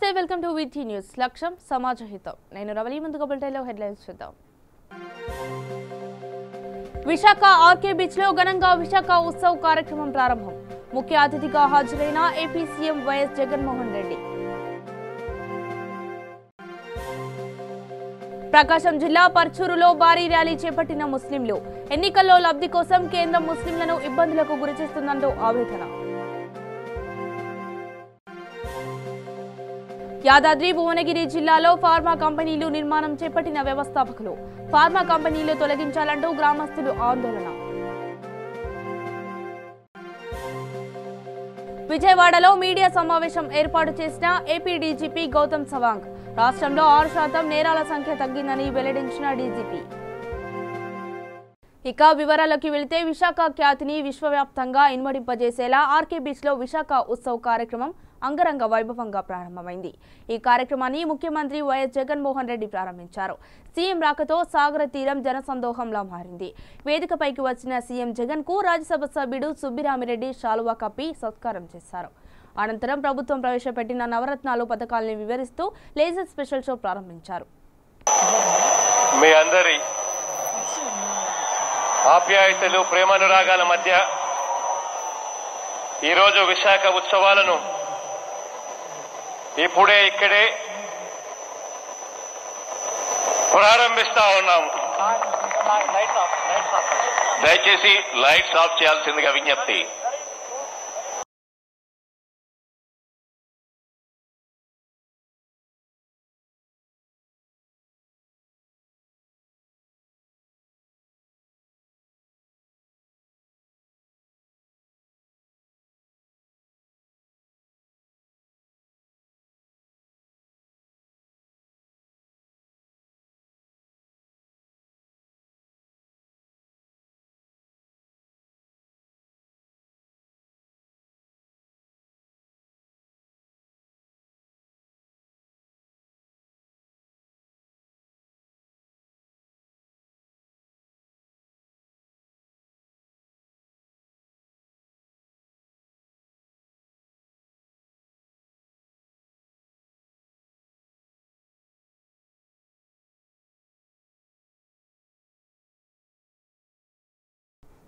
నమస్తే welcome to వీటీ news లక్ష్యం సమాజహితం నేను రవలి ముందుగా బులెటిన్లో హెడ్లైన్స్ చూద్దాం విశాఖ ఆర్కే బీచ్ లో ఘనంగా విశాఖ ఉత్సవ్ కార్యక్రమం ప్రారంభం ముఖ్య అతిథిగా హాజరైన AP CM YS Jaganmohan Reddy Prakasam జిల్లా పర్చూరులో భారీ ర్యాలీ చేపట్టిన ముస్లింలు ఎన్నికల్లో లబ్ధి కోసం కేంద్రం ముస్లింలను ఇబ్బందులకు గురిచేస్తుందంటూ ఆవేదన యాదాద్రి భువనగిరి జిల్లాలో ఫార్మా కంపెనీలు నిర్మాణం చేపట్టిన వ్యవస్థాపకులు ఫార్మా కంపెనీలు తొలగించాలంటూ గ్రామస్తులు ఆందోళన విజయవాడలో మీడియా సమావేశం ఏర్పాటు చేసిన ఏపీ డీజీపీ గౌతమ్ సవాంగ్ రాష్ట్రంలో 6% నేరాల సంఖ్య తగ్గిందని వెల్లడించిన డీజీపీ ఇక వివరాల్లోకి వెళితే విశాఖ ఖ్యాతిని విశ్వవ్యాప్తంగా ఇనుమడింపజేసేలా ఆర్కే బీచ్ లో విశాఖ ఉత్సవ్ కార్యక్రమం అంగరంగ వైభవంగా ప్రారంభమైంది ఈ కార్యక్రమాన్ని ముఖ్యమంత్రి వైఎస్ జగన్మోహన్ రెడ్డి ప్రారంభించారు సీఎం రాకతో సాగర తీరం జనసందోహంలా మారింది వేదికపైకి వచ్చిన సీఎం జగన్ కు రాజ్యసభ సభ్యుడు సుబ్బిరామిరెడ్డి శాలువా కప్పి సత్కారం చేశారు అనంతరం ప్రభుత్వం ప్రవేశపెట్టిన నవరత్నాలు పథకాలను వివరిస్తూ లేజర్ స్పెషల్ షో ప్రారంభించారు మీ అందరి ఆప్యాయతలు ప్రేమానురాగాల మధ్య ఈరోజు విశాఖ ఉత్సవాలను ఇప్పుడే ఇక్కడే ప్రారంభిస్తా ఉన్నాము దయచేసి లైట్స్ ఆఫ్ చేయాల్సిందిగా విజ్ఞప్తి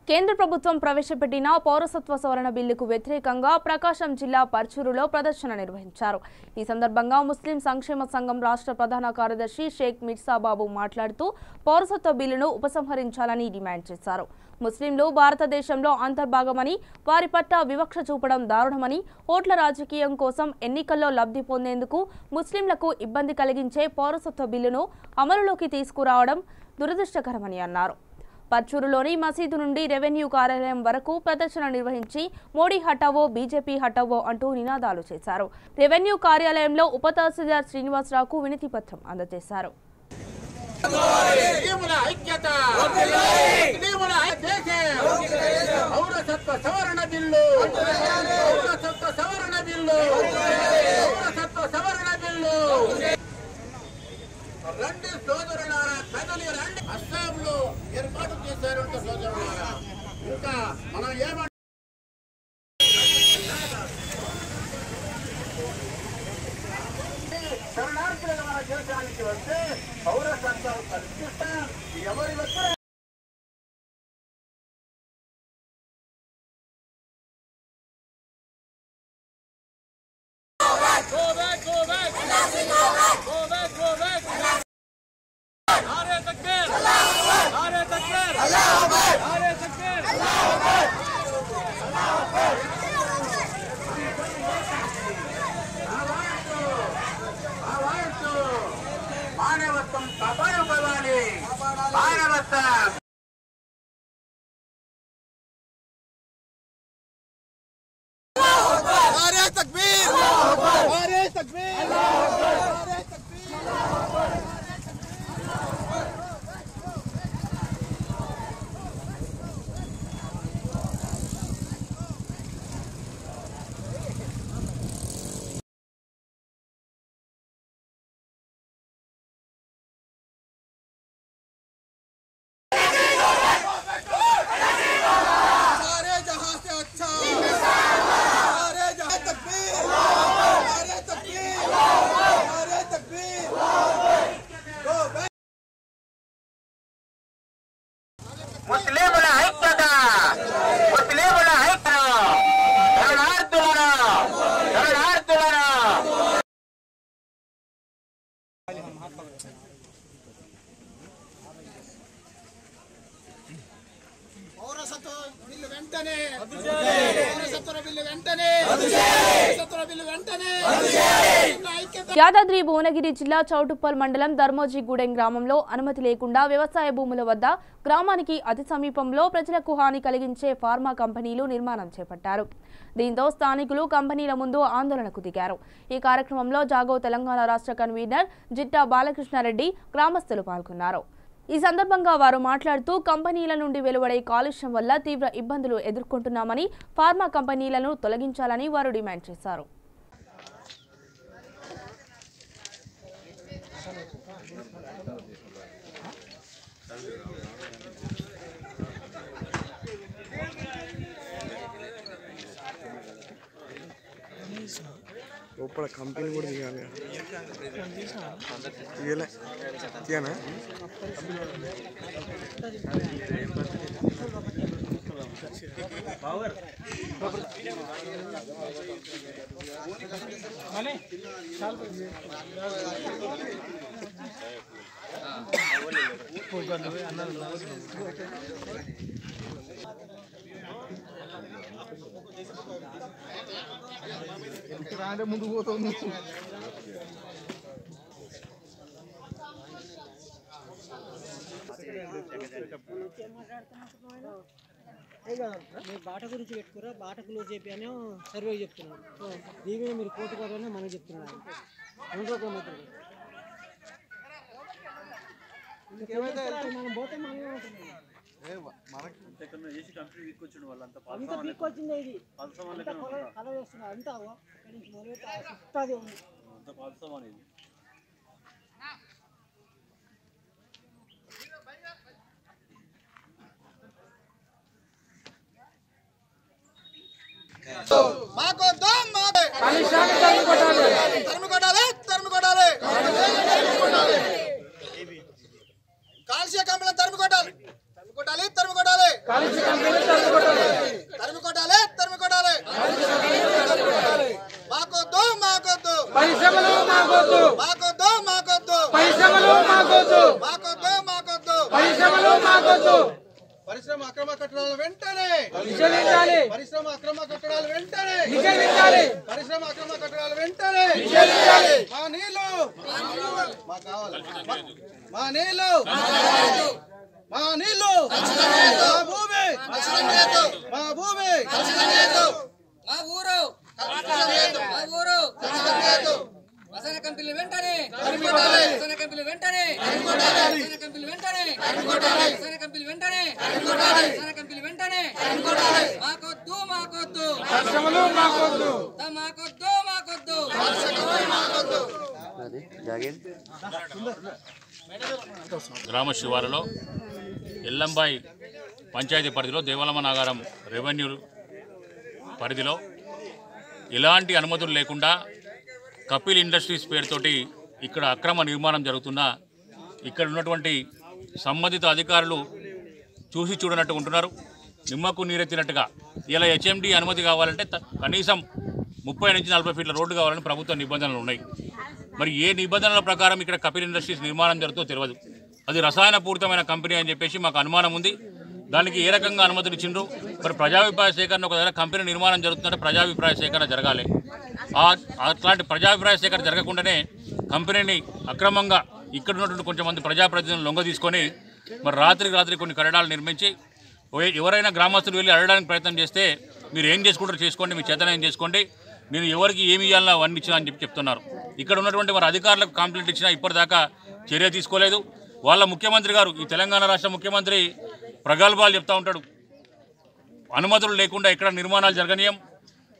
కేంద్ర ప్రభుత్వం ప్రవేశపెట్టిన పౌరసత్వ సవరణ బిల్లుకు వ్యతిరేకంగా ప్రకాశం జిల్లా పర్చూరులో ప్రదర్శన నిర్వహించారు ఈ సందర్భంగా ముస్లిం సంక్షేమ సంఘం రాష్ట్ర ప్రధాన కార్యదర్శి షేక్ మిర్సాబాబు మాట్లాడుతూ పౌరసత్వ బిల్లును ఉపసంహరించాలని డిమాండ్ చేశారు ముస్లింలు భారతదేశంలో అంతర్భాగమని వారి పట్ల వివక్ష చూపడం దారుణమని ఓట్ల రాజకీయం కోసం ఎన్నికల్లో లబ్ధి పొందేందుకు ముస్లింలకు ఇబ్బంది కలిగించే పౌరసత్వ బిల్లును అమలులోకి తీసుకురావడం దురదృష్టకరమని అన్నారు పర్చూరులోని మసీదు నుండి రెవెన్యూ కార్యాలయం వరకు ప్రదర్శన నిర్వహించి మోడీ హటావో బీజేపీ హటావో అంటూ నినాదాలు చేశారు రెవెన్యూ కార్యాలయంలో ఉప తహసీల్దార్ శ్రీనివాసరావుకు వినతి పత్రం అందజేశారు రండి సోదరులారా కదలి రండి అస్సాంలో ఏర్పాటు చేశారంట సోదరులారా ఇంకా మనం ఏమంటే శరణార్థులుగా మన దేశానికి వస్తే పౌరసత్వం కల్పిస్తాం ఎవరి వస్తే మానవత్వం కాపాడుకోవాలి మానవత్వం నారే తక్బీర్ నారే తక్బీర్ నారే తక్బీర్ యాదాద్రి భువనగిరి జిల్లా చౌటుప్పల్ మండలం ధర్మోజీగూడెం గ్రామంలో అనుమతి లేకుండా వ్యవసాయ భూముల వద్ద గ్రామానికి అతి సమీపంలో ప్రజలకు హాని కలిగించే ఫార్మా కంపెనీలు నిర్మాణం చేపట్టారు. దీంతో స్థానికులు కంపెనీల ముందు ఆందోళనకు దిగారు. ఈ కార్యక్రమంలో జాగో తెలంగాణ రాష్ట్ర కన్వీనర్ జిట్టా బాలకృష్ణారెడ్డి గ్రామస్తులు పాల్గొన్నారు. ఈ సందర్భంగా వారు మాట్లాడుతూ కంపెనీల నుండి వెలువడే కాలుష్యం వల్ల తీవ్ర ఇబ్బందులు ఎదుర్కొంటున్నామని, ఫార్మా కంపెనీలను తొలగించాలని వారు డిమాండ్ చేశారు. లోపల కంపెనీ కూడా దిగాలి తీయనా రాంటే ముందుకు పోతుంది. మీరు బాట గురించి పెట్టుకురా, బాట క్లోజ్ చెప్పి అని సర్వే చెప్తున్నారు. దీని మీరు కోర్టు పోవాలని మనం చెప్తున్నారు. మనం పోతే అంత పీక్కొచ్చింది ఇది కల వేస్తున్నారు అంతా కాలుష్య కంపెనీలు తరిమి కొట్టాలి, తరిమి కొట్టాలి, మాకొద్దు మాకొద్దు పరిశ్రమలు, మాకొద్దు మాకొద్దు మాకొద్దు పరిశ్రమలు, మాకొద్దు మాకొద్దు మాకొద్దు పరిశ్రమలు, మాకొద్దు. పరిశ్రమ అక్రమ కట్టడాలు వెంటనే నిషేధించాలి. పరిశ్రమ అక్రమ కట్టడాలు వెంటనే నిషేధించాలి. పరిశ్రమ అక్రమ కట్టడాలు వెంటనే నిషేధించాలి. మా నీళ్లు మాకు కావాలి, మా నీళ్లు మా నీళ్లు మా భూమి మా భూమి మా ఊరు వసన కంపెనీలు వెంటనే వసన కంపెనీలు వెంటనే వసన కంపెనీలు వెంటనే వసన కంపెనీలు వెంటనే వసన కంపెనీలు వెంటనే మాకొద్దు మాకొద్దు మాకొద్దు మాకొద్దు మాకొద్దు. గ్రామ శివారులో ఎల్లంబాయి పంచాయతీ పరిధిలో దేవలమ్మ నాగారం రెవెన్యూ పరిధిలో ఎలాంటి అనుమతులు లేకుండా కపిల్ ఇండస్ట్రీస్ పేరుతోటి ఇక్కడ అక్రమ నిర్మాణం జరుగుతున్నా ఇక్కడ ఉన్నటువంటి సంబంధిత అధికారులు చూసి చూడనట్టు ఉంటున్నారు. నిమ్మకు నీరెత్తినట్టుగా ఇలా హెచ్ఎండి అనుమతి కావాలంటే కనీసం 30 నుంచి 40 ఫీట్ల రోడ్డు కావాలని ప్రభుత్వ నిబంధనలు ఉన్నాయి. మరి ఏ నిబంధనల ప్రకారం ఇక్కడ కపిల్ ఇండస్ట్రీస్ నిర్మాణం జరుగుతుందో తెలియదు. అది రసాయన పూరితమైన కంపెనీ అని చెప్పేసి మాకు అనుమానం ఉంది. దానికి ఏ రకంగా అనుమతులు ఇచ్చిండ్రు? మరి ప్రజాభిప్రాయ సేకరణ ఒక దగ్గర కంపెనీ నిర్మాణం జరుగుతుందంటే ప్రజాభిప్రాయ సేకరణ జరగాలి. అట్లాంటి ప్రజాభిప్రాయ సేకరణ జరగకుండానే కంపెనీని అక్రమంగా ఇక్కడ ఉన్నటువంటి కొంతమంది ప్రజాప్రతినిధులను లొంగ తీసుకొని మరి రాత్రి కొన్ని కట్టడాలు నిర్మించి ఎవరైనా గ్రామస్తులు వెళ్ళి అడగడానికి ప్రయత్నం చేస్తే మీరు ఏం చేసుకుంటారో చేసుకోండి, మీ చేతన ఏం చేసుకోండి, నేను ఎవరికి ఏమి ఇవ్వాలన్నా అవన్నీ ఇచ్చినా అని చెప్తున్నారు. ఇక్కడ ఉన్నటువంటి మరి అధికారులకు కంప్లైంట్ ఇచ్చినా ఇప్పటిదాకా చర్య తీసుకోలేదు. వాళ్ళ ముఖ్యమంత్రి గారు, ఈ తెలంగాణ రాష్ట్ర ముఖ్యమంత్రి ప్రగల్భాలు చెప్తూ ఉంటాడు. అనుమతులు లేకుండా ఇక్కడ నిర్మాణాలు జరగనీయం,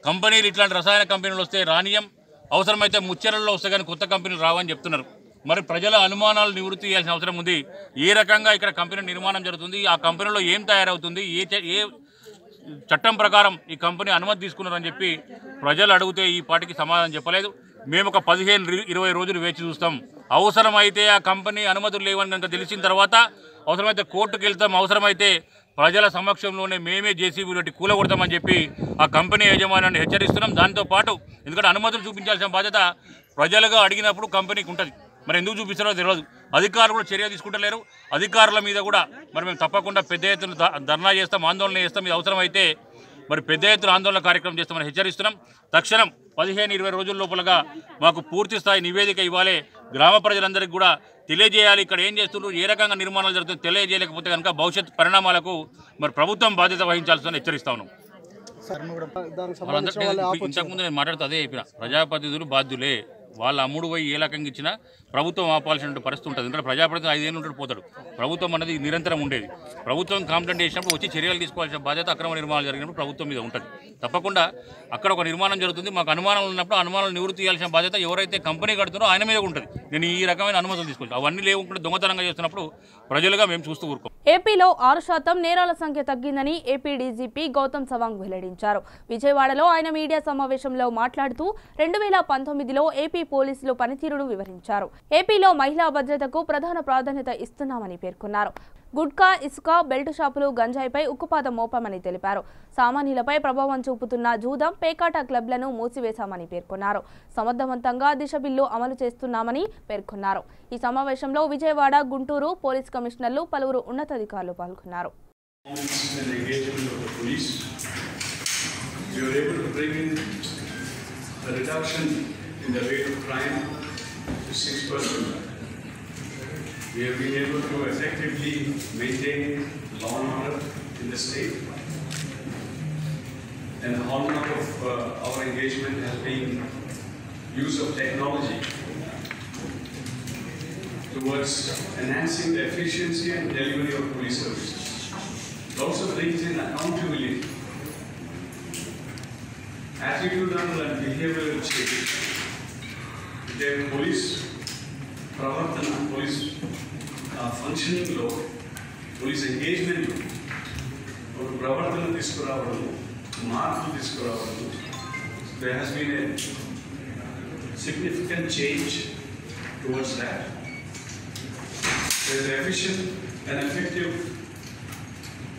కంపెనీలు ఇట్లాంటి రసాయన కంపెనీలు వస్తే రానియం, అవసరమైతే ముచ్చెరల్లో వస్తే కానీ కొత్త కంపెనీలు రావని చెప్తున్నారు. మరి ప్రజల అనుమానాలు నివృత్తి చేయాల్సిన అవసరం ఉంది. ఏ రకంగా ఇక్కడ కంపెనీ నిర్మాణం జరుగుతుంది, ఆ కంపెనీలో ఏం తయారవుతుంది, ఏ చట్టం ప్రకారం ఈ కంపెనీ అనుమతి తీసుకున్నారని చెప్పి ప్రజలు అడిగితే ఈ పార్టీకి సమాధానం చెప్పలేదు. మేము ఒక 15-20 రోజులు వేచి చూస్తాం. అవసరమైతే ఆ కంపెనీ అనుమతులు లేవని కనుక తెలిసిన తర్వాత అవసరమైతే కోర్టుకు వెళ్తాం, అవసరమైతే ప్రజల సమక్షంలోనే మేమే జేసీబీ పెట్టి కూలగొడతామని చెప్పి ఆ కంపెనీ యజమానాన్ని హెచ్చరిస్తున్నాం. దాంతోపాటు ఎందుకంటే అనుమతులు చూపించాల్సిన బాధ్యత ప్రజలుగా అడిగినప్పుడు కంపెనీకి ఉంటుంది. మరి ఎందుకు చూపిస్తారో తెలియదు. అధికారులు కూడా చర్య తీసుకుంటలేరు. అధికారుల మీద కూడా మరి మేము తప్పకుండా పెద్ద ఎత్తున ధర్నా చేస్తాం, ఆందోళన చేస్తాం. ఇది అవసరమైతే మరి పెద్ద ఎత్తున ఆందోళన కార్యక్రమం చేస్తామని హెచ్చరిస్తున్నాం. తక్షణం 15-20 రోజుల లోపలగా మాకు పూర్తి స్థాయి నివేదిక ఇవ్వాలి. గ్రామ ప్రజలందరికీ కూడా తెలియజేయాలి. ఇక్కడ ఏం చేస్తున్నారు, ఏ రకంగా నిర్మాణాలు జరుగుతుంది తెలియజేయలేకపోతే కనుక భవిష్యత్ పరిణామాలకు మరి ప్రభుత్వం బాధ్యత వహించాల్సిందని హెచ్చరిస్తా ఉన్నాం. ఇంతకుముందు నేను మాట్లాడుతూ అదే చెప్పిన, ప్రజాప్రతినిధులు బాధ్యులే. వాళ్ళ అమ్ముడు పోయి ఏ రకంగా ఇచ్చినా ప్రభుత్వం ఆపాల్సిన పరిస్థితి ఉంటుంది. ఎందుకంటే ప్రజాప్రతినిధి 5 ఏళ్ళు ఉంటాడు పోతాడు. ప్రభుత్వం అనేది నిరంతరం ఉండేది. ప్రభుత్వం కంప్లైంట్ చేసినప్పుడు వచ్చి చర్యలు తీసుకోవాల్సిన బాధ్యత అక్రమ నిర్మాణాలు జరిగినప్పుడు ప్రభుత్వం మీద ఉంటుంది. తప్పకుండా అక్కడ ఒక నిర్మాణం జరుగుతుంది, మాకు అనుమానాలు ఉన్నప్పుడు అనుమానాలు నివృత్తి చేయాల్సిన బాధ్యత ఎవరైతే కంపెనీ కడుతున్నారో ఆయన మీద ఉంటుంది. నేను ఈ రకమైన అనుమతులు తీసుకుంటాను. అవన్నీ లేకుండా దొంగతనంగా చేస్తున్నప్పుడు ప్రజలుగా మేము చూస్తూ ఊరుకోం. ఏపీలో 6% నేరాల సంఖ్య తగ్గిందని ఏపీ డీజీపీ గౌతమ్ సవాంగ్ వెల్లడించారు. విజయవాడలో ఆయన మీడియా సమావేశంలో మాట్లాడుతూ 2019లో ఏపీ పోలీసులు పనితీరును వివరించారు. ఏపీలో మహిళా భద్రతకు ప్రధాన ప్రాధాన్యత ఇస్తున్నామని పేర్కొన్నారు. గుట్కా, ఇసుక, బెల్ట్ షాపులు, గంజాయిపై ఉక్కుపాదం మోపామని తెలిపారు. సామాన్యులపై ప్రభావం చూపుతున్న జూదం, పేకాట క్లబ్లను మూసివేశామని పేర్కొన్నారు. సమర్థవంతంగా దిశ బిల్లు అమలు చేస్తున్నామని పేర్కొన్నారు. ఈ సమావేశంలో విజయవాడ, గుంటూరు పోలీస్ కమిషనర్లు, పలువురు ఉన్నతాధికారులు పాల్గొన్నారు. In the rate of crime to 6%. We have been able to effectively maintain law and order in the state. And the hallmark of our engagement has been use of technology towards enhancing the efficiency and delivery of police services. It also brings in accountability, attitudinal and behavioral change. Their police pravartana, police functioning lo, police engagement lo, or pravartana తీసుకురావడము, మార్పులు తీసుకురావడము. There has been a significant change towards that. There is an efficient and effective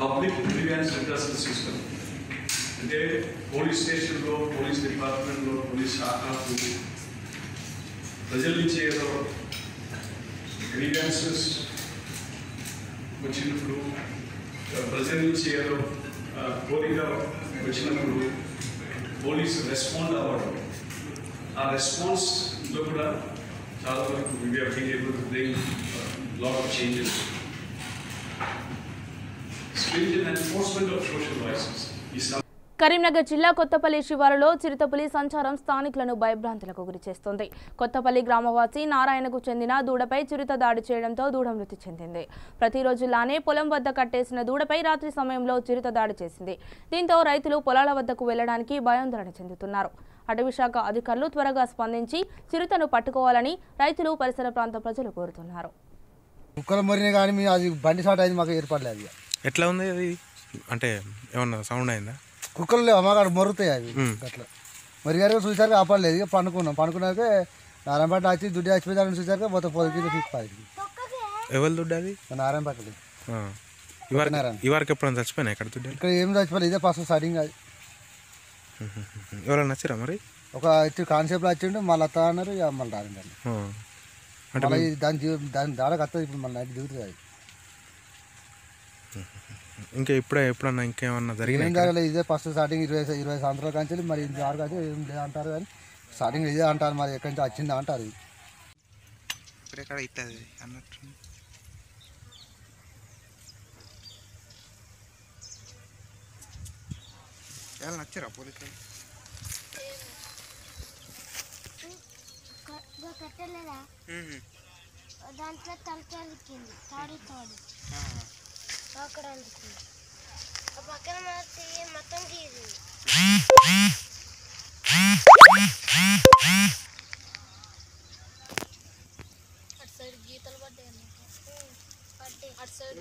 public grievance redressal system. అంటే police స్టేషన్లో, police డిపార్ట్మెంట్లో, police శాఖకు ప్రజల నుంచి ఏదో grievances వచ్చినప్పుడు, ప్రజల నుంచి ఏదో కోరిక వచ్చినప్పుడు పోలీసు రెస్పాండ్ అవ్వడం, ఆ రెస్పాన్స్లో కూడా చాలా వరకు we have been able to bring lot of changes. Stringent enforcement of social vices. Karimnagar జిల్లా కొత్తపల్లి శివారులో చిరుతపులి సంచారం స్థానికులను భయభ్రాంతులకు గురిచేస్తోంది. కొత్తపల్లి గ్రామవాసి నారాయణకు చెందిన దూడపై చిరుత దాడి చేయడంతో దూడ మృతి చెందింది. ప్రతిరోజులానే పొలం వద్ద కట్టేసిన దూడపై రాత్రి సమయంలో చిరుత దాడి చేసింది. దీంతో రైతులు పొలాల వద్దకు వెళ్లడానికి భయాందోళన చెందుతున్నారు. అటవీశాఖ అధికారులు త్వరగా స్పందించి చిరుతను పట్టుకోవాలని రైతులు, పరిసర ప్రాంత ప్రజలు కోరుతున్నారు. కుక్కలు మరిన కానీ అది బండి షాట్ అయింది, మాకు ఏర్పడలేదు. ఎట్లా ఉంది అది? అంటే ఏమన్నా సౌండ్ అయిందా? కుక్కలు లేవు, మాకు అక్కడ మరుగుతాయి అవి. అట్లా మరి గారు చూసారు కాపాడలేదు. ఇక పండుకున్నాక నారాయణపేట వచ్చి దుడ్డి చచ్చిపోయి చూసారు మొత్తం పొద్దుకి తీసుకుపోయింది. ఎవరు దుడ్డు అది? నారాయణపేట. ఇవరకు ఎప్పుడైనా చచ్చిపోయినా ఇక్కడ దుడ్డు? ఇక్కడ ఏం చచ్చిపోలేదు, ఇదే ఫస్ట్ స్టార్టింగ్. అది ఎవరైనా నచ్చిరా మరి? ఒక కాన్సెప్ట్లో వచ్చిండు, మళ్ళీ వస్తా అన్నారు, ఇక మళ్ళీ రారండి. అంటే దాని దాడకు వస్తుంది. ఇప్పుడు మళ్ళీ నైట్ దిగుతుంది అది. ఇంకా ఎప్పుడన్నా ఇంకేమన్నా జరిగింది? ఇదే ఫస్ట్ స్టార్టింగ్ 20 సంవత్సరాల కానీ మరి ఇంతవరకు అయితే ఏం లేదంటారు. కానీ స్టార్టింగ్ ఇదే అంటారు, మరి ఎక్కడి నుంచి వచ్చిందా అంటారు. ఇక్కడెక్కడ అవుతుంది అన్నట్టు. ఎలా నచ్చారా పోలీసులు? దాంట్లో తలకాయలు తాడు అక్కడ పక్కన మొత్తం గీది అటు సైడ్ గీతలు పడ్డాయి అటు సైడ్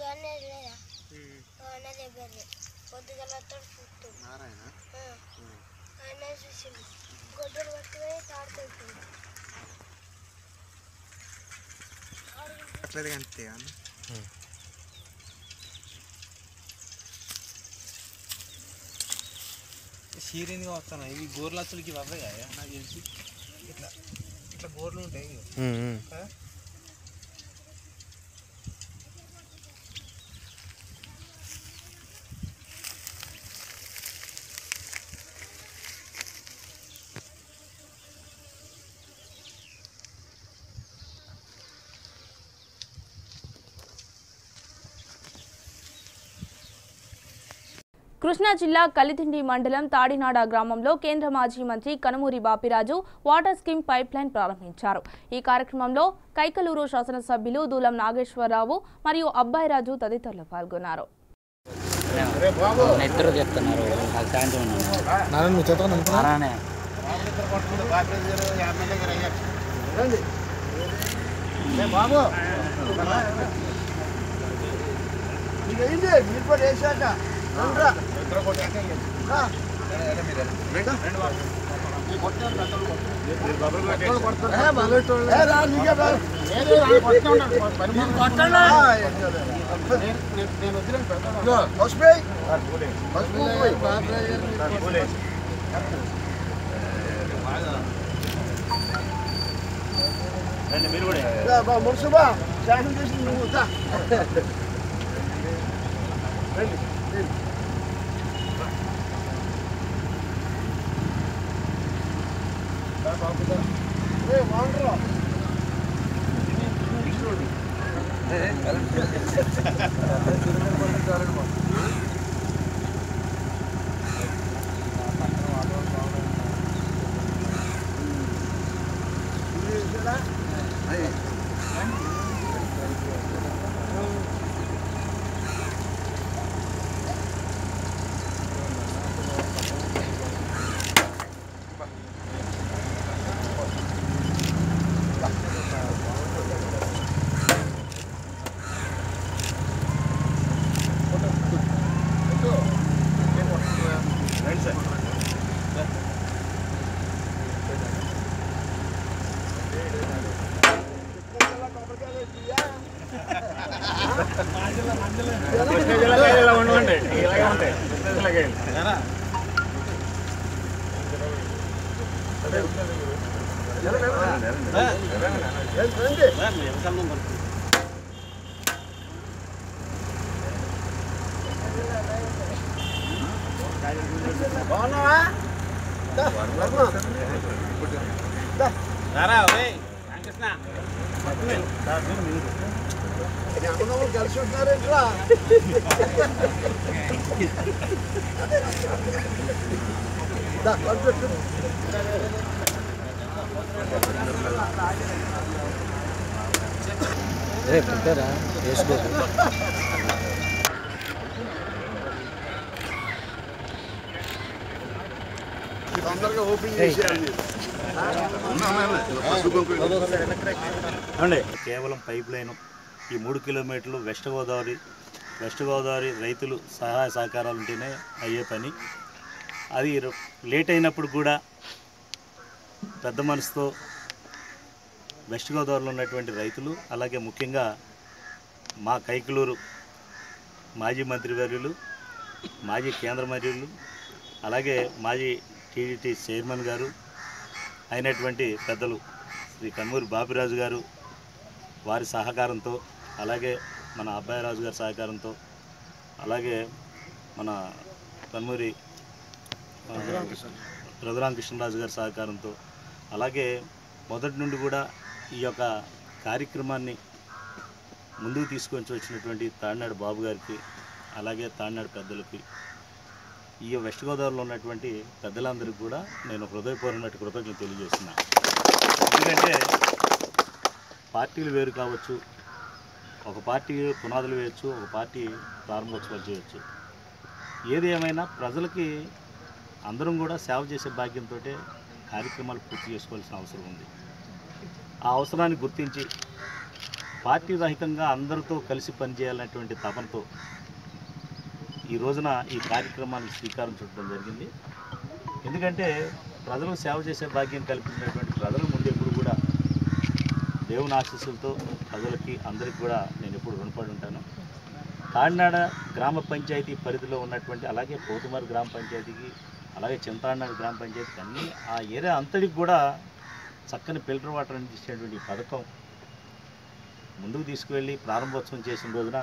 గనే లేదా గనే దగ్గర పొద్దుగలతో పుట్టు ఆయన చూసింది గొడ్డలు పట్టుకుని తాడుతుంది. అట్లనే అంతే సీరియన్గా వస్తాను. ఇవి గోర్లచ్చలకి ఇవి అవ్వగా నాకు తెలిసి ఇట్లా ఇట్లా బోర్లు ఉంటాయి. కృష్ణా జిల్లా కలిదిండి మండలం తాడినాడ గ్రామంలో కేంద్ర మాజీ మంత్రి Kanumuri Bapiraju water scheme pipe line ప్రారంభించారు. ఈ కార్యక్రమంలో కైకలూరు శాసనసభ్యులు దూలం నాగేశ్వరరావు మరియు అబ్బాయిరాజు తదితరులు పాల్గొన్నారు. మున్సిపా శాసనం చేసి నువ్వు కలిసి ఉంటున్నారు ఇంట్లో తొందరగా ఓపెన్ చేసేయాలి. కేవలం పైప్ లైన్ ఈ 3 కిలోమీటర్లు వెస్ట్ గోదావరి రైతులు సహాయ సహకారాలు ఉంటేనే అయ్యే పని. అది లేట్ అయినప్పుడు కూడా పెద్ద మనసుతో వెస్ట్ గోదావరిలో ఉన్నటువంటి రైతులు, అలాగే ముఖ్యంగా మా కైకలూరు మాజీ మంత్రివర్యులు, మాజీ కేంద్ర మంత్రులు, అలాగే మాజీ టీడీటీ చైర్మన్ గారు అయినటువంటి పెద్దలు శ్రీ కనుమూరి బాపిరాజు గారు వారి సహకారంతో, అలాగే మన అబ్బాయిరాజు గారి సహకారంతో, అలాగే మన కనుమూరి రఘురామకృష్ణరాజు గారి సహకారంతో, అలాగే మొదటి నుండి కూడా ఈ యొక్క కార్యక్రమాన్ని ముందుకు తీసుకొని వచ్చినటువంటి తాడినాడు బాబు గారికి, అలాగే తాడినాడు పెద్దలకి, ఈ వెస్ట్ గోదావరిలో ఉన్నటువంటి పెద్దలందరికీ కూడా నేను హృదయపూర్వక కృతజ్ఞతలు తెలియజేస్తున్నాను. ఎందుకంటే పార్టీలు వేరు కావచ్చు, ఒక పార్టీ పునాదులు వేయచ్చు, ఒక పార్టీ ప్రారంభోత్సవాలు చేయొచ్చు. ఏది ఏమైనా ప్రజలకి అందరం కూడా సేవ చేసే భాగ్యంతో కార్యక్రమాలు పూర్తి చేసుకోవాల్సిన అవసరం ఉంది. ఆ అవసరాన్ని గుర్తించి పార్టీ రహితంగా అందరితో కలిసి పనిచేయాలనేటువంటి తపనతో ఈ రోజున ఈ కార్యక్రమానికి శ్రీకారం చుట్టడం జరిగింది. ఎందుకంటే ప్రజలకు సేవ చేసే భాగ్యం కల్పించినటువంటి ప్రజల ముందు ఎప్పుడు కూడా దేవుని ఆశీస్సులతో ప్రజలకి అందరికీ కూడా నేను ఎప్పుడు రుణపడి ఉంటాను. తాడినాడ గ్రామ పంచాయతీ పరిధిలో ఉన్నటువంటి, అలాగే పోతుమారు గ్రామ పంచాయతీకి, అలాగే చింతాడినాడు గ్రామ పంచాయతీకి, అన్నీ ఆ ఏరియా అంతటికి కూడా చక్కని ఫిల్టర్ వాటర్ అందించేటువంటి ఈ పథకం ముందుకు తీసుకువెళ్ళి ప్రారంభోత్సవం చేసిన రోజున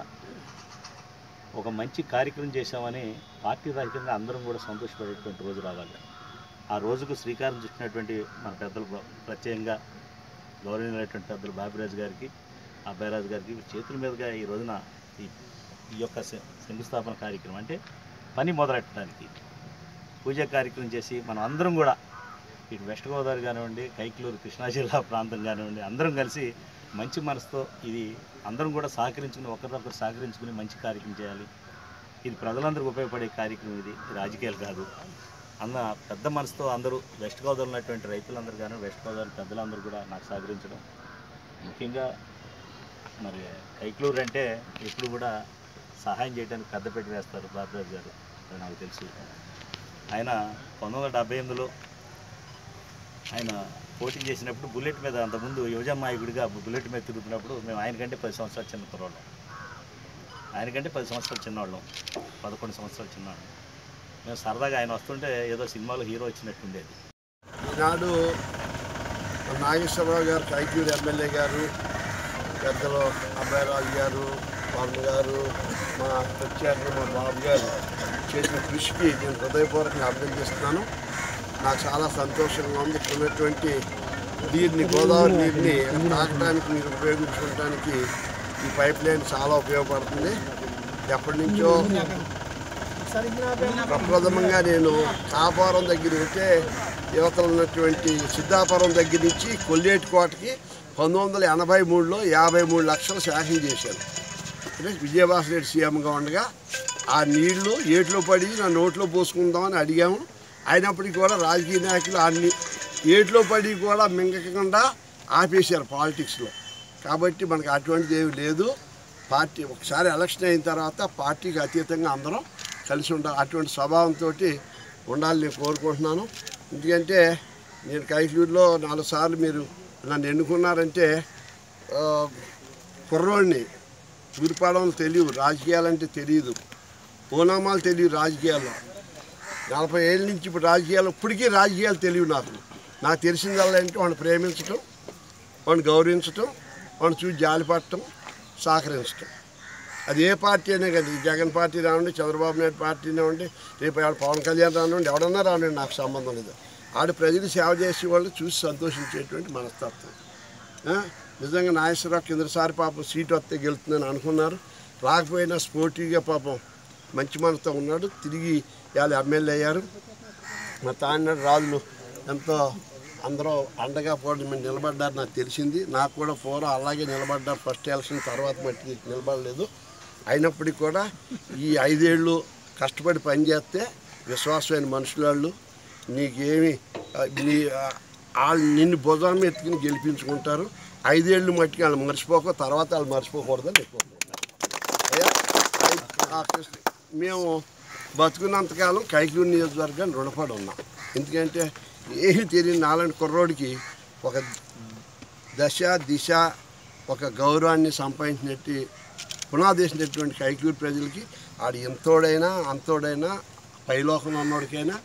ఒక మంచి కార్యక్రమం చేశామని పార్టీ రహితంగా అందరం కూడా సంతోషపడేటువంటి రోజు రావాలి. ఆ రోజుకు శ్రీకారం చుట్టినటువంటి మన పెద్దలు, ప్రత్యేకంగా గౌరవనీయులైనటువంటి పెద్దలు బాపిరాజు గారికి, అబ్బాయిరాజు గారికి చేతుల మీదుగా ఈ రోజున ఈ యొక్క శంకుస్థాపన కార్యక్రమం అంటే పని మొదలెట్టడానికి పూజా కార్యక్రమం చేసి మనం అందరం కూడా ఇటు వెస్ట్ గోదావరి కానివ్వండి, కైకలూరు కృష్ణా జిల్లా ప్రాంతం కానివ్వండి, అందరం కలిసి మంచి మనసుతో ఇది అందరం కూడా సహకరించుకుని ఒకరినొకరు సహకరించుకుని మంచి కార్యక్రమం చేయాలి. ఇది ప్రజలందరికీ ఉపయోగపడే కార్యక్రమం, ఇది రాజకీయాలు కాదు అన్న పెద్ద మనసుతో అందరూ వెస్ట్ గోదావరి ఉన్నటువంటి రైతులందరూ కానీ వెస్ట్ గోదావరి పెద్దలందరూ కూడా నాకు సహకరించడం. ముఖ్యంగా మరి కైకలూరు అంటే ఎప్పుడు కూడా సహాయం చేయడానికి పెద్దపెట్టి వేస్తారు బాపిరాజు గారు, అది నాకు తెలుసు. ఆయన 1978లో ఆయన పోటీ చేసినప్పుడు బుల్లెట్ మీద, అంతకుముందు యువజనాయకుడిగా బుల్లెట్ మీద తిరుగుతున్నప్పుడు మేము ఆయనకంటే 10 సంవత్సరాలు చిన్న కుర్రాళ్ళం, ఆయనకంటే 10 సంవత్సరాలు చిన్నవాళ్ళం, 11 సంవత్సరాలు చిన్నవాళ్ళం. మేము సరదాగా ఆయన వస్తుంటే ఏదో సినిమాలో హీరో వచ్చినట్టుండేది. ఈనాడు నాగేశ్వరరావు గారు, కైకలూరు ఎమ్మెల్యే గారు, పెద్దలు అబ్బాయిరాజు గారు, వర్మ గారు, మా ప్రత్యేకంగా మా బాబు గారు చేసిన కృషికి నేను హృదయపూర్వకంగా అభినందిస్తున్నాను. నాకు చాలా సంతోషంగా ఉంది. ఇక్కడ ఉన్నటువంటి నీరుని, గోదావరి నీరుని తాగడానికి, మీరు ఉపయోగించుకోవడానికి ఈ పైప్ లైన్ చాలా ఉపయోగపడుతుంది. ఎప్పటి నుంచో ప్రప్రథమంగా నేను కాపురం దగ్గర ఉంటే యువతలు ఉన్నటువంటి సిద్ధాపురం దగ్గర నుంచి కొల్లేటికోటకి 1983లో 53 లక్షలు శాంక్షన్ చేశాను. అంటే విజయభాస్కర్ రెడ్డి సీఎంగా ఉండగా ఆ నీళ్లు ఏట్లో పడి నా నోట్లో పోసుకుందామని అడిగాము. అయినప్పటికీ కూడా రాజకీయ నాయకులు అన్ని ఏట్లో పడి కూడా మింగకుండా ఆపేశారు పాలిటిక్స్లో. కాబట్టి మనకు అటువంటిది ఏమి లేదు. పార్టీ ఒకసారి ఎలక్షన్ అయిన తర్వాత పార్టీకి అతీతంగా అందరం కలిసి ఉండాలి. అటువంటి స్వభావంతో ఉండాలని నేను కోరుకుంటున్నాను. ఎందుకంటే నేను కైకలూరులో 4 సార్లు మీరు నన్ను ఎన్నుకున్నారంటే కుర్రోడిని, ఊరిపాడలు తెలియదు, రాజకీయాలంటే తెలియదు, ఓనామాలు తెలియదు. రాజకీయాల్లో 40 ఏళ్ళ నుంచి ఇప్పుడు రాజకీయాలు, ఇప్పటికీ రాజకీయాలు తెలియవు నాకు తెలిసిందల్లా అంటే వాడిని ప్రేమించటం, వాడిని గౌరవించటం, వాడిని చూసి జాలిపడటం, సహకరించటం. అది ఏ పార్టీ అయినా కానీ, జగన్ పార్టీ రావండి, చంద్రబాబు నాయుడు పార్టీ రావండి, రేపు పవన్ కళ్యాణ్ రావండి, ఎవడన్నా రావండి, నాకు సంబంధం లేదు. ఆడ ప్రజలు సేవ చేసే వాళ్ళు చూసి సంతోషించేటువంటి మనస్తత్వం. నిజంగా నాగేశ్వరరావు కిందసారి పాపం సీటు వస్తే గెలుతుందని అనుకున్నారు, రాకపోయినా స్పోర్టివ్గా పాపం మంచి మనతో ఉన్నాడు. తిరిగి ఇవాళ ఎమ్మెల్యే అయ్యారు. మా తాడినాడు రాజులు ఎంతో అందరూ అండగా పోవడం మీరు నిలబడ్డారు నాకు తెలిసింది. నాకు కూడా పూర్వం అలాగే నిలబడ్డారు. ఫస్ట్ ఎలక్షన్ తర్వాత మట్టి నిలబడలేదు. అయినప్పటికీ కూడా ఈ 5 ఏళ్ళు కష్టపడి పనిచేస్తే విశ్వాసమైన మనుషులు నీకేమి వాళ్ళు నిన్ను భుజం ఎత్తుకుని గెలిపించుకుంటారు. 5 ఏళ్ళు మట్టికి వాళ్ళు మర్చిపోక, తర్వాత వాళ్ళు మర్చిపోకూడదని ఎక్కువ. మేము బతుకున్నంతకాలం కైకలూరు నియోజకవర్గాన్ని రుణపడి ఉన్నాం. ఎందుకంటే ఏమీ తెలియని నాలాంటి కుర్రోడికి ఒక దశ దిశ, ఒక గౌరవాన్ని సంపాదించినట్టు పునాదేసినటువంటి కైకలూరు ప్రజలకి ఆడు ఎంతోడైనా అంతోడైనా పైలోకంలో ఉన్నోడికైనా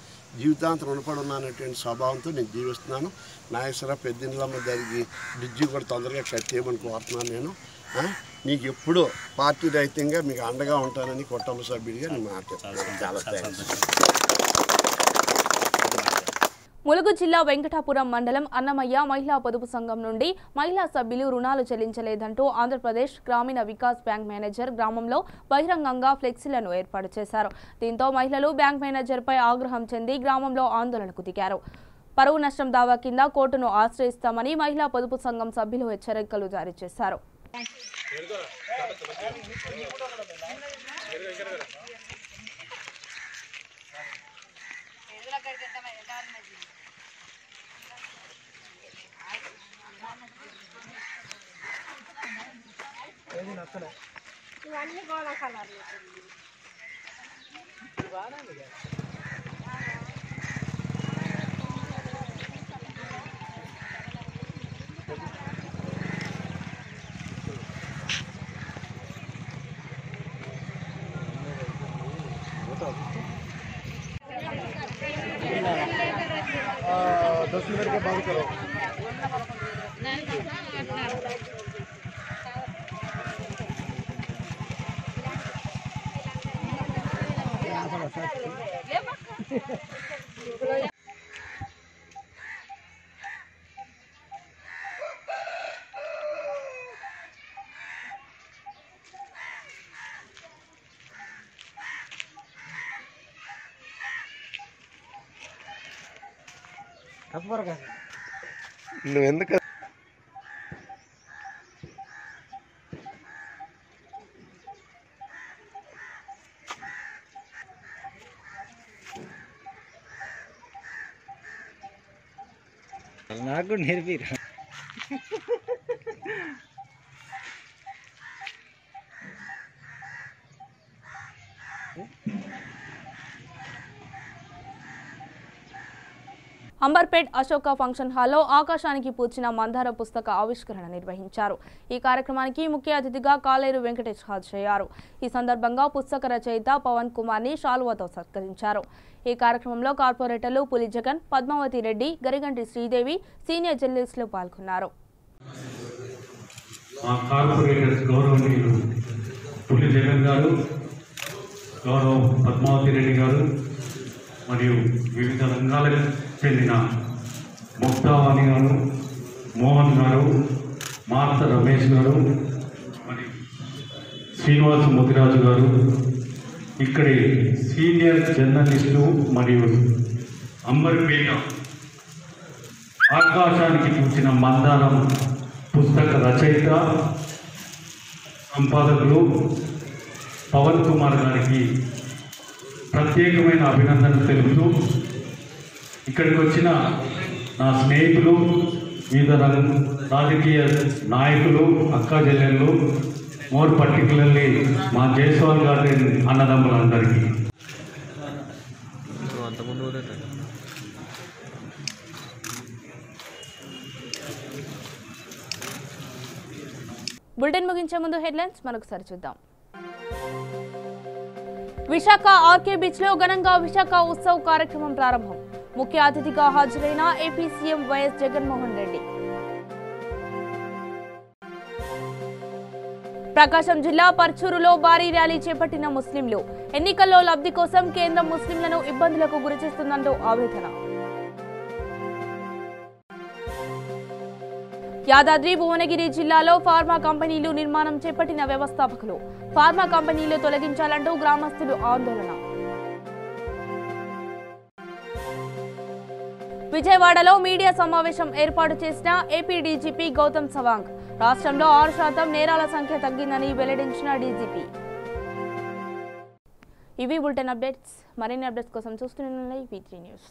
జీవితాంతం రుణపడి ఉన్నటువంటి స్వభావంతో నేను జీవిస్తున్నాను. నాగేశ్వరరావు పెద్దిండ్లమ్మ జరిగి బ్రిడ్జి కూడా తొందరగా కట్టేయమని కోరుతున్నాను. నేను నీకు ఎప్పుడూ పార్టీ రహితంగా మీకు అండగా ఉంటానని కుటుంబ సభ్యుడిగా నేను మాట్లాడుతున్నాను. చాలా థ్యాంక్స్. ములుగు జిల్లా వెంకటాపురం మండలం అన్నమయ్య మహిళా పొదుపు సంఘం నుండి మహిళా సభ్యులు రుణాలు చెల్లించలేదంటూ ఆంధ్రప్రదేశ్ గ్రామీణ వికాస్ బ్యాంక్ మేనేజర్ గ్రామంలో బహిరంగంగా ఫ్లెక్సీలను ఏర్పాటు చేశారు. దీంతో మహిళలు బ్యాంక్ మేనేజర్పై ఆగ్రహం చెంది గ్రామంలో ఆందోళనకు దిగారు. పరువు నష్టం దావా కింద కోర్టును ఆశ్రయిస్తామని మహిళా పొదుపు సంఘం సభ్యులు హెచ్చరికలు జారీ చేశారు. ఇవన్నీ గోళ కలర్లు. 10 मिनट के बाद करो। నువ్వు ఎందుకు నాకు నేర్పిరా అంబర్పేట్ అశోక ఫంక్షన్ హాల్లో ఆకాశానికి పూచిన మందార పుస్తక ఆవిష్కరణ నిర్వహించారు. ఈ కార్యక్రమానికి ముఖ్య అతిథిగా కాలేరు వెంకటేష్ హాజరయ్యారు. ఈ సందర్భంగా పుస్తక రచయిత పవన్ కుమార్ ని శాలువాతో సత్కరించారు. ఈ కార్యక్రమంలో కార్పొరేటర్లు పులి జగన్, పద్మావతి రెడ్డి, గరిగంటి శ్రీదేవి, సీనియర్ జర్నలిస్టులు పాల్గొన్నారు. పులి జగన్ గారు, గౌరవ పద్మావతి రెడ్డి గారు మరియు వివిధ రంగాలకు చెందిన ముక్తావాణి గారు, మోహన్ గారు, మార్త రమేష్ గారు మరియు శ్రీనివాస ముదిరాజు గారు, ఇక్కడి సీనియర్ జర్నలిస్టు మరియు అంబర్పేట ఆకాశానికి పూచిన మందారం పుస్తక రచయిత సంపాదకులు పవన్ కుమార్ గారికి ప్రత్యేకమైన అభినందనలు తెలుపుతూ ఇక్కడికి వచ్చిన నా స్నేహితులు, వివిధ రాజకీయ నాయకులు, అక్కా చెల్లెళ్ళు, మోర్ పర్టికులర్లీ మా జైస్వాల్ గార్డెన్ అన్నదమ్ములందరికీ బులెటిన్ ముగించే ముందు హెడ్లైన్స్ మరొకసారి చూద్దాం. విశాఖ ఆర్కే బీచ్ లో ఘనంగా విశాఖ ఉత్సవ్ కార్యక్రమం ప్రారంభం. ముఖ్య అతిథిగా హాజరైన AP CM YS Jaganmohan Reddy. Prakasam జిల్లా పర్చూరులో భారీ ర్యాలీ చేపట్టిన ముస్లింలు. ఎన్నికల్లో లబ్ధి కోసం కేంద్రం ముస్లింలను ఇబ్బందులకు గురిచేస్తుందంటూ ఆవేదన. యాదాద్రి భువనగిరి జిల్లాలో ఫార్మా కంపెనీలు నిర్మాణం చేపట్టిన వ్యవస్థాపకులు. ఫార్మా కంపెనీలు తొలగించాలంటూ గ్రామస్తులు ఆందోళన. విజయవాడలో మీడియా సమావేశం ఏర్పాటు చేసిన ఏపీ డీజీపీ గౌతమ్ సవాంగ్. రాష్ట్రంలో 6% నేరాల సంఖ్య తగ్గిందని వెల్లడించిన డీజీపీ. ఇవి బులెటిన్ అప్డేట్స్. మరిన్ని అప్డేట్స్ కోసం చూస్తూనే ఉండండి V3 న్యూస్.